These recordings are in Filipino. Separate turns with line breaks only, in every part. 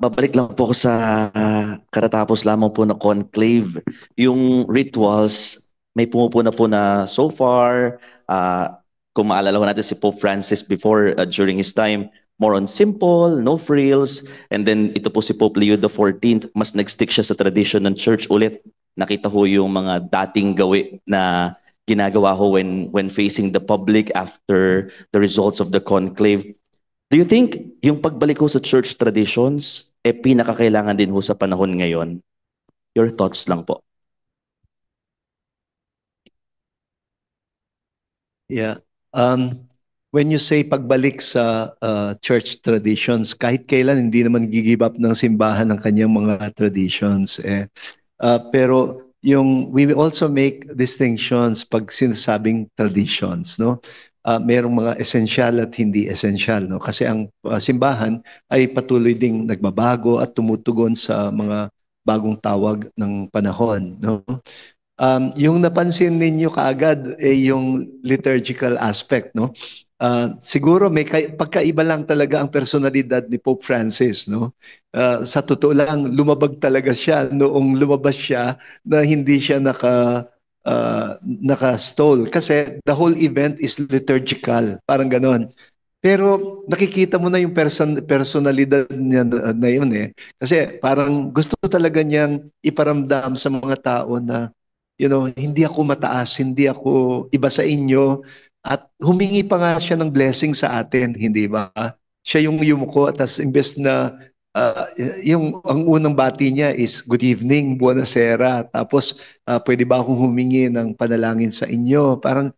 babalik lang po ako sa katatapos lamang po na conclave. Yung rituals, may pumupuna po na so far, kung maalala ko natin si Pope Francis before, during his time, more on simple, no frills. And then ito po si Pope Leo the 14th, mas nag-stick siya sa tradition ng church ulit. Nakita ho yung mga dating gawi na ginagawa ho when facing the public after the results of the conclave. Do you think yung pagbalik ko sa church traditions, pinakakailangan din ho sa panahon ngayon? Your thoughts lang po.
Yeah. When you say pagbalik sa church traditions, kahit kailan hindi naman give up ng simbahan ng kanyang mga traditions. Pero we will also make distinctions pag sinasabing traditions, no? Merong mga essential at hindi essential, no? Kasi ang simbahan ay patuloy ding nagbabago at tumutugon sa mga bagong tawag ng panahon, no? Yung napansin ninyo kaagad yung liturgical aspect, no? Siguro may pagkaiba lang talaga ang personalidad ni Pope Francis, no? Sa totoo lang, lumabag talaga siya noong lumabas siya na hindi siya naka-stall kasi the whole event is liturgical, parang ganon. Pero nakikita mo na yung personalidad niya na yun eh. Kasi parang gusto talaga niyang iparamdam sa mga tao na hindi ako mataas, hindi ako iba sa inyo. At humingi pa nga siya ng blessing sa atin, hindi ba? Siya yung yumuko at imbes na ang unang bati niya is good evening, buonasera. Tapos pwede ba akong humingi ng panalangin sa inyo? Parang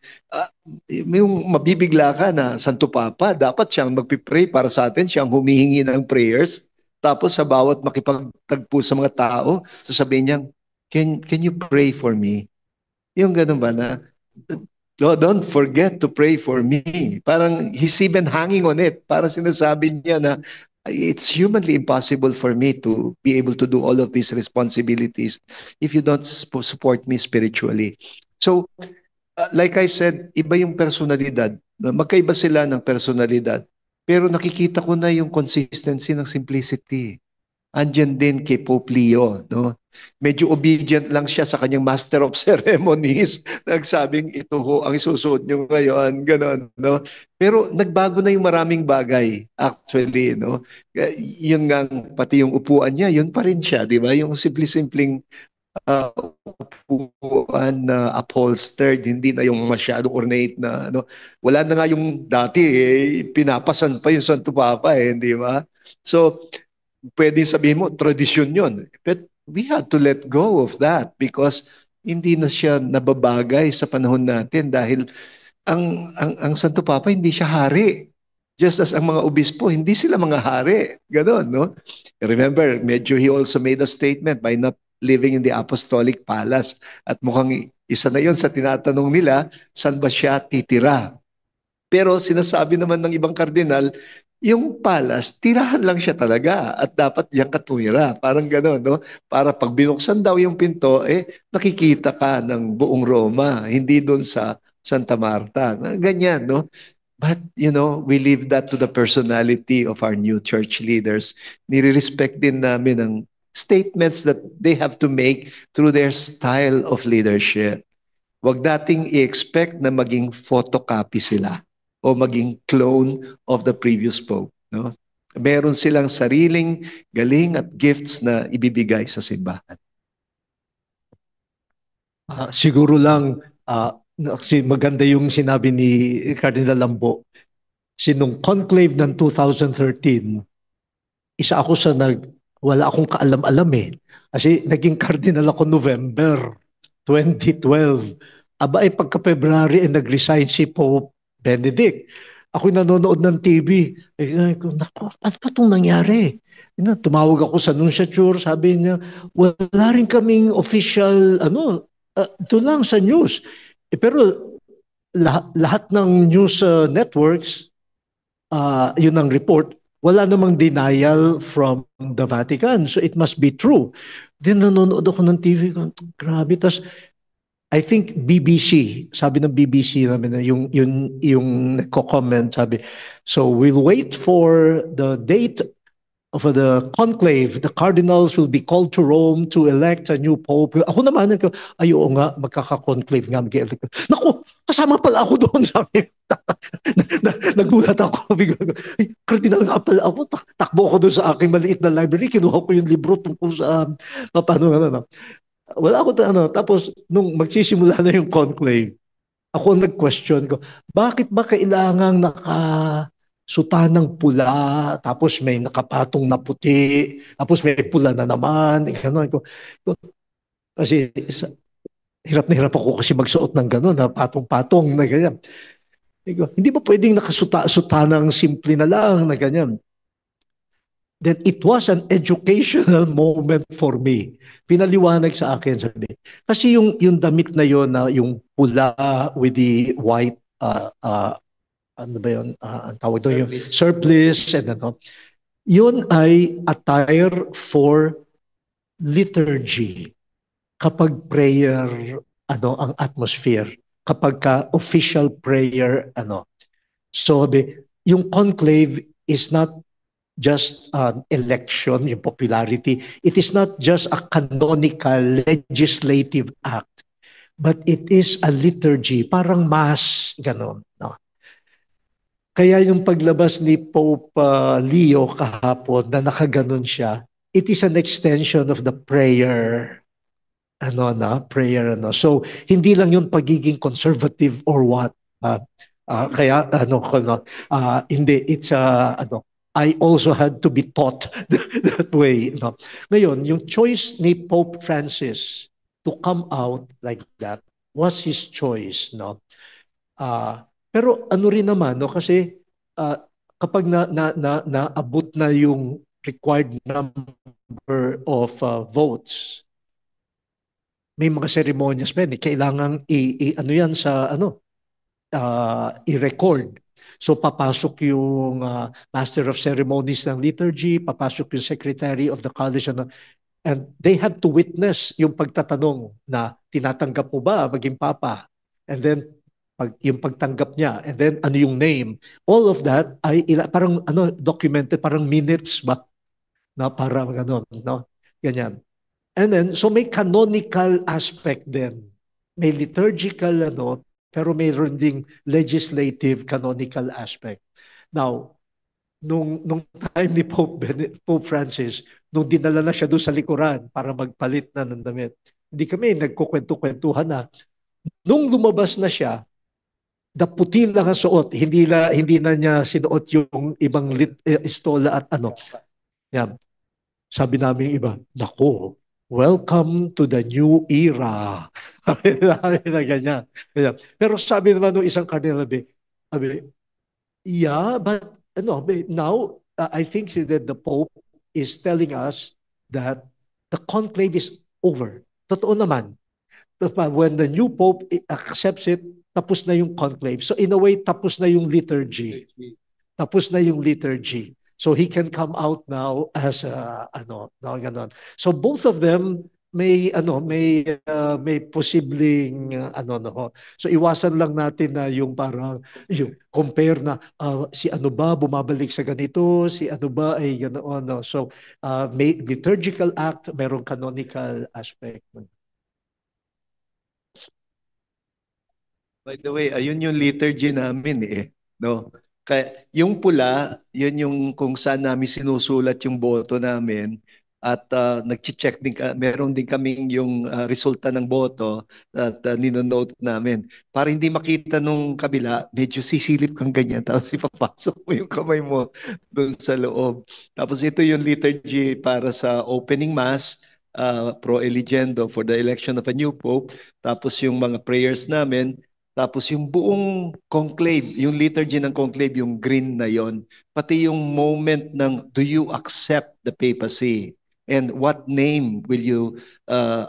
yung mabibigla ka na Santo Papa, dapat siyang magpipray para sa atin, siyang humihingi ng prayers. Tapos sa bawat makipagtagpo sa mga tao, sasabihin niya, can you pray for me? Yung ganun ba na, don't forget to pray for me. Parang he's even hanging on it. Parang sinasabi niya na, it's humanly impossible for me to be able to do all of these responsibilities if you don't support me spiritually. So, like I said, iba yung personalidad. Magkaiba sila ng personalidad. Pero nakikita ko na yung consistency ng simplicity. Andyan din kay Pope Leo, no? Medyo obedient lang siya sa kanyang Master of Ceremonies. Nagsabing, ito ho ang isusuot niyo ngayon, gano'n, no? Pero nagbago na yung maraming bagay, actually, no? Yun nga, pati yung upuan niya, yun pa rin siya, di ba? Yung simple-simpleng uh, upuan na upholstered, hindi na yung masyadong ornate na, ano. Wala na nga yung dati, pinapasan pa yung Santo Papa, di ba? So, pwedeng sabihin mo, tradisyon yun. But we had to let go of that because hindi na siya nababagay sa panahon natin dahil ang Santo Papa hindi siya hari. Just as ang mga obispo, hindi sila mga hari. Ganon, no? Remember, medyo he also made a statement by not living in the apostolic palace. At mukhang isa na yon sa tinatanong nila, saan ba siya titira? Pero sinasabi naman ng ibang kardinal, yung palace, tirahan lang siya talaga at dapat diyan ka tumira. Parang gano'n, no? Para pag binuksan daw yung pinto, nakikita ka ng buong Roma, hindi doon sa Santa Marta. Ganyan, no? But, we leave that to the personality of our new church leaders. Nire-respect din namin ang statements that they have to make through their style of leadership. Huwag nating i-expect na maging photocopy sila o maging clone of the previous pope, no? Meron silang sariling galing at gifts na ibibigay sa simbahan.
Siguro lang, maganda yung sinabi ni Cardinal Lambo. Sinong conclave ng 2013, isa ako sa wala akong kaalam-alam eh. Kasi naging cardinal ako November 2012. Aba ay pagka-February nag-resign si Pope Benedict. Ako nanonood ng TV. Naku, ano pa itong nangyari? Tumawag ako sa nunciature, sabi niya, wala rin kaming official, ito lang sa news. Pero lahat ng news networks, yun ang report, wala namang denial from the Vatican. So it must be true. Then nanonood ako ng TV, grabe. Tapos I think BBC, sabi ng BBC namin, yung nagko-comment, sabi, so we'll wait for the date for the conclave, the cardinals will be called to Rome to elect a new pope. Ako naman, ay oo nga, magkaka-conclave nga, mag-elect. Naku, kasama pala ako doon, sabi. Nagulat ako. Ay, cardinal nga pala ako. Takbo ako doon sa aking maliit na library. Kinuha ko yung libro tungkol sa paano, wala ako, tapos, nung magsisimula na yung conclave, ako nag-question ko, bakit ba kailangang sutanang pula, tapos may nakapatong na puti, tapos may pula na naman, gano'n. Kasi hirap na hirap ako kasi magsuot ng gano'n, na patong-patong na ganyan. Hindi ba pwedeng nakasutanang simple na lang na ganyan? Then it was an educational moment for me. Pinaliwanag sa akin, sabi. Kasi yung damit na yon, na yung pula with the white ano ba yun? Ang tawag doon yung surplice and ano. Yun ay attire for liturgy. Kapag prayer, ang atmosphere. Kapag official prayer, So, yung conclave is not just an election, yung popularity. It is not just a canonical legislative act, but it is a liturgy, parang mass, gano'n. No? Kaya yung paglabas ni Pope Leo kahapon na nakaganon siya, it is an extension of the prayer, prayer. So, hindi lang yung pagiging conservative or what. Kaya, hindi, it's, I also had to be taught that way. No? Ngayon, yung choice ni Pope Francis to come out like that was his choice. No? Pero ano rin naman, no? Kasi kapag naabot na yung required number of votes, may mga seremonyas pa yan. Kailangan ano yan sa i-record. So papasok yung Master of Ceremonies ng liturgy, papasok yung Secretary of the College, and they had to witness yung pagtatanong na tinatanggap mo ba maging Papa? And then yung pagtanggap niya, and then ano yung name. All of that ay parang documented, parang minutes ba? Na parang no? Ganyan. And then, so may canonical aspect din. May liturgical, pero mayroon ding legislative canonical aspect. Now, nung time ni Pope Francis, nung dinala na siya doon sa likuran para magpalit na ng damit, hindi kami nagkukwento-kwentuhan na. Nung lumabas na siya, puti lang ang suot, hindi na niya sinuot yung ibang istola at Yan. Sabi namin iba, nako, welcome to the new era. na ganyan. Pero sabi naman ng isang cardinal, yeah, but now I think that the Pope is telling us that the conclave is over. Totoo naman. When the new Pope accepts it, tapos na yung conclave. So in a way, tapos na yung liturgy. Tapos na yung liturgy. So he can come out now as ganon. So both of them may posibleng So iwasan lang natin na yung parang yung compare na si ano ba bumabalik sa ganito, si ano ba ay ganoon. So may liturgical act, mayroong canonical aspect.
By the way, ayun yung liturgy namin no? Kaya yung pula, yun yung kung saan namin sinusulat yung boto namin at nag-check din meron din kaming yung resulta ng boto at ninonote namin. Para hindi makita nung kabila, medyo sisilip kang ganyan tapos ipapasok mo yung kamay mo doon sa loob. Tapos ito yung liturgy para sa opening mass, pro eligendo for the election of a new pope. Tapos yung mga prayers namin. Tapos yung buong conclave, yung liturgy ng conclave, yung green na yon, pati yung moment ng do you accept the papacy and what name will you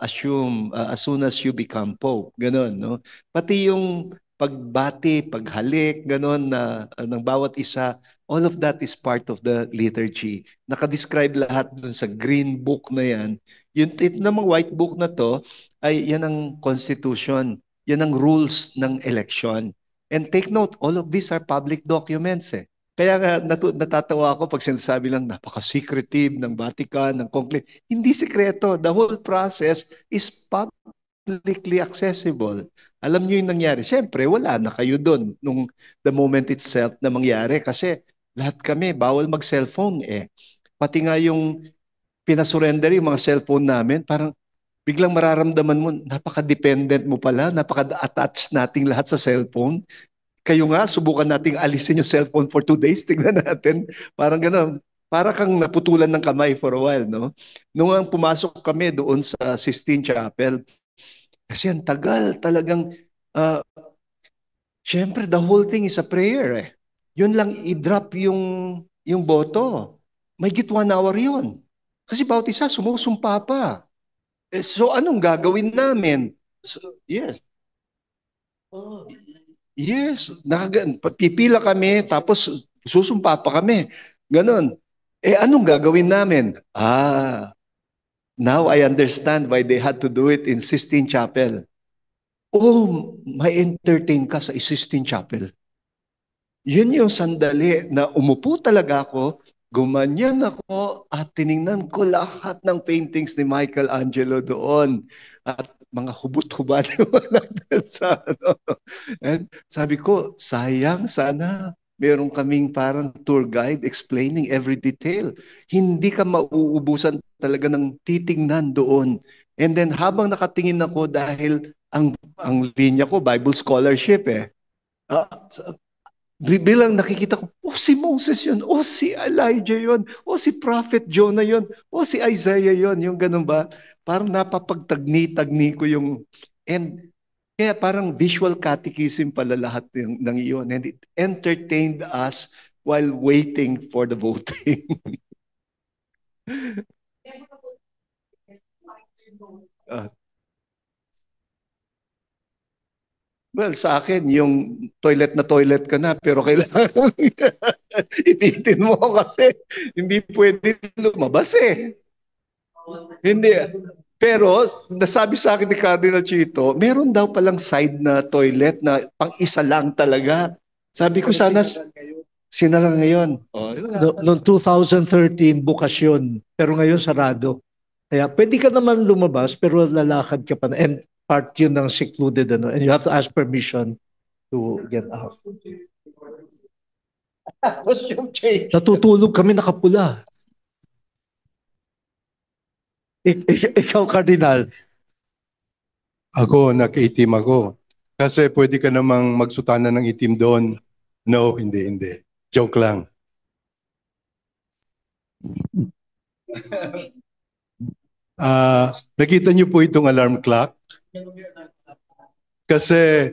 assume as soon as you become pope, ganon, no? Pati yung pagbati, paghalik, ganon na ng bawat isa, all of that is part of the liturgy. Nakadescribe lahat dun sa green book na yan. Yung namang white book na to, ay yan ang constitution. Yan ang rules ng election. And take note, all of these are public documents Kaya nga natatawa ako pag sinasabi lang napaka-secretive ng Vatican, ng conclave. Hindi sikreto. The whole process is publicly accessible. Alam niyo yung nangyari. Siyempre, wala na kayo doon nung the moment itself na mangyari kasi lahat kami, bawal mag-cellphone eh. Pati nga yung pinasurrender yung mga cellphone namin, parang biglang mararamdaman mo, napaka-dependent mo pala, napaka-attached nating lahat sa cellphone. Kayo nga, subukan nating alisin yung cellphone for 2 days. Tingnan natin. Parang gano'n. Para kang naputulan ng kamay for a while, no? Nung ang pumasok kami doon sa Sistine Chapel, kasi ang tagal talagang, syempre, the whole thing is a prayer eh. Yun lang, i-drop yung boto. May git 1 hour yun. Kasi bawat isa, sumusumpa pa. So, anong gagawin namin? So, yes. Yes, pipila kami, tapos susumpa pa kami. Ganon. Anong gagawin namin? Now I understand why they had to do it in Sistine Chapel. Oh, may entertain ka sa Sistine Chapel. Yun yung sandali na umupo talaga ako, gumanyan ako at tiningnan ko lahat ng paintings ni Michelangelo doon. At mga hubot-hubad sa ano. And sabi ko, sayang sana meron kaming parang tour guide explaining every detail. Hindi ka mauubusan talaga ng titingnan doon. And then habang nakatingin ako dahil ang linya ko, Bible scholarship eh. Bilang nakikita ko, si Moses yun, si Elijah yun, si Prophet Jonah yun, si Isaiah yun, yung ganun ba? Parang napapagtagni-tagni ko yung, and kaya parang visual catechism pala lahat ng iyon. And it entertained us while waiting for the voting. Well, sa akin, yung toilet na toilet ka na, pero kailangan ipitin mo kasi hindi pwede lumabas eh. Hindi. Pero, nasabi sa akin ni Cardinal Chito, meron daw palang side na toilet na pang-isa lang talaga. Sabi ko sana, sinara ngayon.
Noong 2013, bukas yun. Pero ngayon, sarado. Kaya pwede ka naman lumabas, pero lalakad ka pa na. And part yun ng secluded, and you have to ask permission to get out. Natutulog kami nakapula. Ikaw, Cardinal.
Ako, naka-itim ako. Kasi pwede ka namang magsutana ng itim doon. No, hindi. Joke lang. Nakita niyo po itong alarm clock? Kasi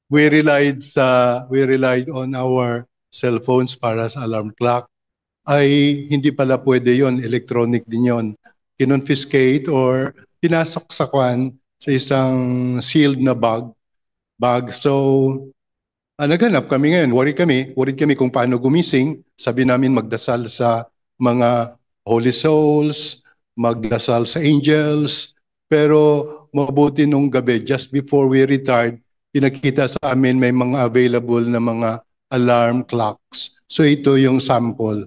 we relied on our cell phones para sa alarm clock. Ay hindi pala pwede yon, electronic din yon. Kinonfiscate or pinasok sa sa isang sealed na bag. So naghanap kami ngayon, worried kami kung paano gumising. Sabi namin magdasal sa mga holy souls, magdasal sa angels. Pero mabuti nung gabi, just before we retired, pinakita sa amin may mga available na mga alarm clocks. So ito yung sample.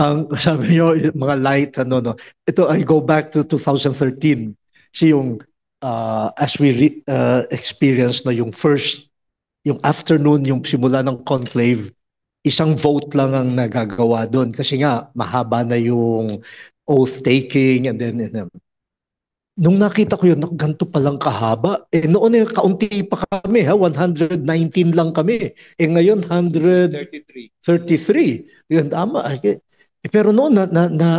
Ang sabi nyo, mga light, ito, I go back to 2013. Yung as we experienced yung afternoon, yung simula ng conclave, isang vote lang ang nagagawa doon kasi nga mahaba na yung oath taking, and then nung nakita ko yun, ganito palang kahaba. Noon kaunti pa kami, 119 lang kami. Ngayon 133. Yun, tama. Pero noon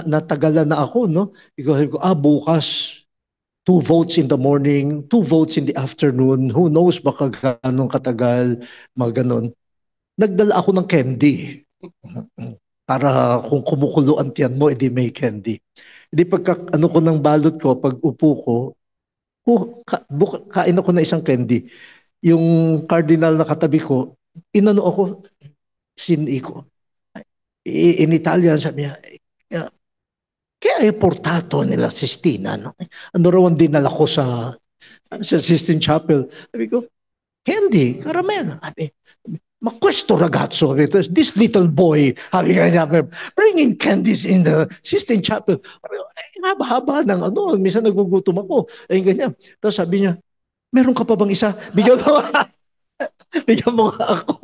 natagalan na ako, no? Bukas 2 votes in the morning, 2 votes in the afternoon. Who knows, baka ganong katagal, mga ganon. Nagdala ako ng candy. Para kung kumukulo ang tiyan mo, edi may candy. Hindi pagka ko ng balot ko, pag upo ko, kain ako ng isang candy. Yung cardinal na katabi ko, inano ako, siniko. In Italian, sabi niya, kaya portato nila Sistina. No? Ano raw ang dinala ko sa Sistine Chapel. Sabi ko, candy, karamihan. questo ragazzo, this little boy, sabi nga niya, bringing candies in the Sistine Chapel. Haba-haba ng ano, minsan nagugutom ako. Ganyan. Tapos sabi niya, meron ka pa bang isa? Bigyan mo nga. Bigyan mo nga ako.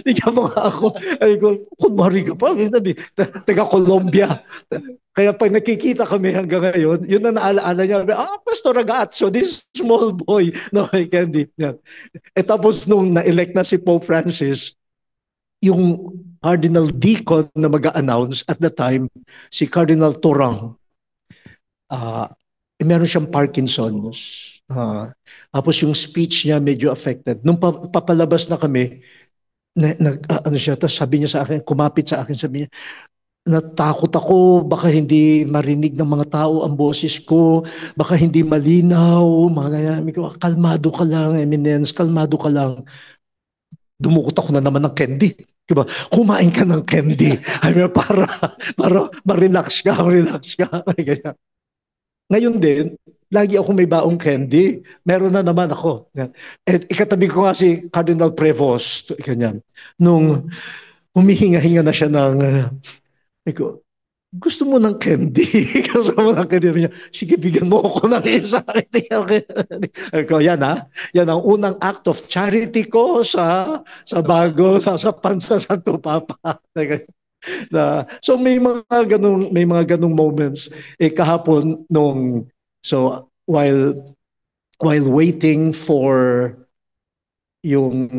Bigyan mo nga ako. Ay ko, kunwari ka pa. Sabi, taga Colombia. Kaya pag nakikita kami hanggang ngayon, yun na naalaala niya. Pastor Ragazzo, this small boy na may candy. Yan. Tapos nung na-elect na si Pope Francis, yung Cardinal Deacon na mag-a-announce at the time, si Cardinal Torang, meron siyang Parkinson's. Tapos yung speech niya medyo affected. Nung papalabas na kami, ano siya, tapos sabi niya sa akin, kumapit sa akin, sabi niya, natakot ako, baka hindi marinig ng mga tao ang boses ko, baka hindi malinaw, mga ganyan. Kalmado ka lang, Eminence, kalmado ka lang. Dumukot ako na naman ng candy. Diba? Kumain ka ng candy. para ma-relax ka. Ngayon din, lagi ako may baong candy. Meron na naman ako. At ikatabi ko nga si Cardinal Prevost. Ganyan. Nung humihinga-hinga na siya ng... gusto mo ng candy? Gusto mo ng candy? Sige, bigyan mo ako ng isa. Yan ha. Yan ang unang act of charity ko sa bago, sa Pansa Santo Papa. So may mga ganung moments. Kahapon nung while waiting for yung,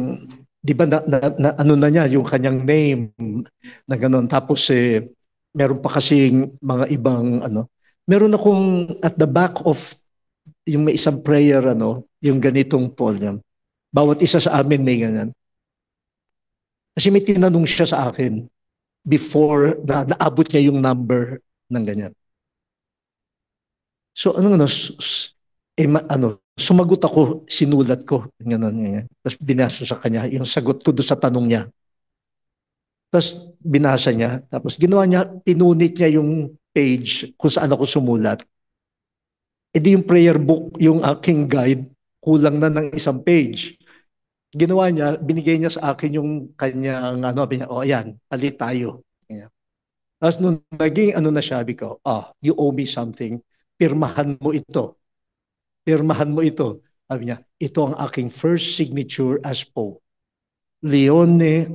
di ba ano na niya yung kanyang name na ganun, tapos meron pa kasing mga ibang meron akong at the back of yung may isang prayer yung ganitong Paul yan. Bawat isa sa amin may ganyan. Kasi may tinanong siya sa akin before naabot niya yung number ng ganyan. So sumagot ako, sinulat ko ganyan. Tapos binasa sa kanya yung sagot ko doon sa tanong niya. Tapos binasa niya, tapos ginawa niya, pinunit niya yung page kung saan ako sumulat. Di yung prayer book, yung aking guide, kulang na ng isang page. Ginawa niya, binigay niya sa akin yung kanyang, ayan, palit tayo. Tapos nung naging na siya, sabi ko, you owe me something, pirmahan mo ito. Pirmahan mo ito. Sabi niya, ito ang aking first signature as Pope. Leone,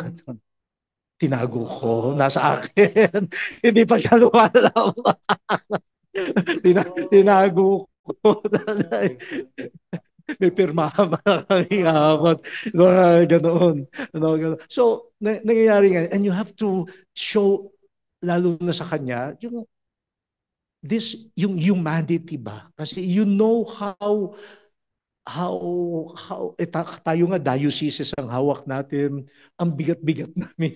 tinago ko, nasa akin. Hindi pa siya lumalam. Tinago ko. May pirmahan pa kami hapon. Ganoon. So, nangyayari nga, and you have to show, lalo na sa kanya, yung humanity ba? Kasi you know how tayo nga diocese ang hawak natin, ang bigat-bigat namin.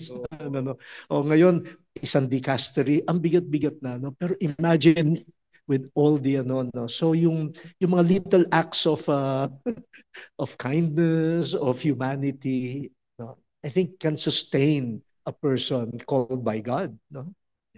Ngayon, isang dicastery, ang bigat-bigat na. Pero imagine with all the so yung mga little acts of kindness, of humanity, I think can sustain a person called by God.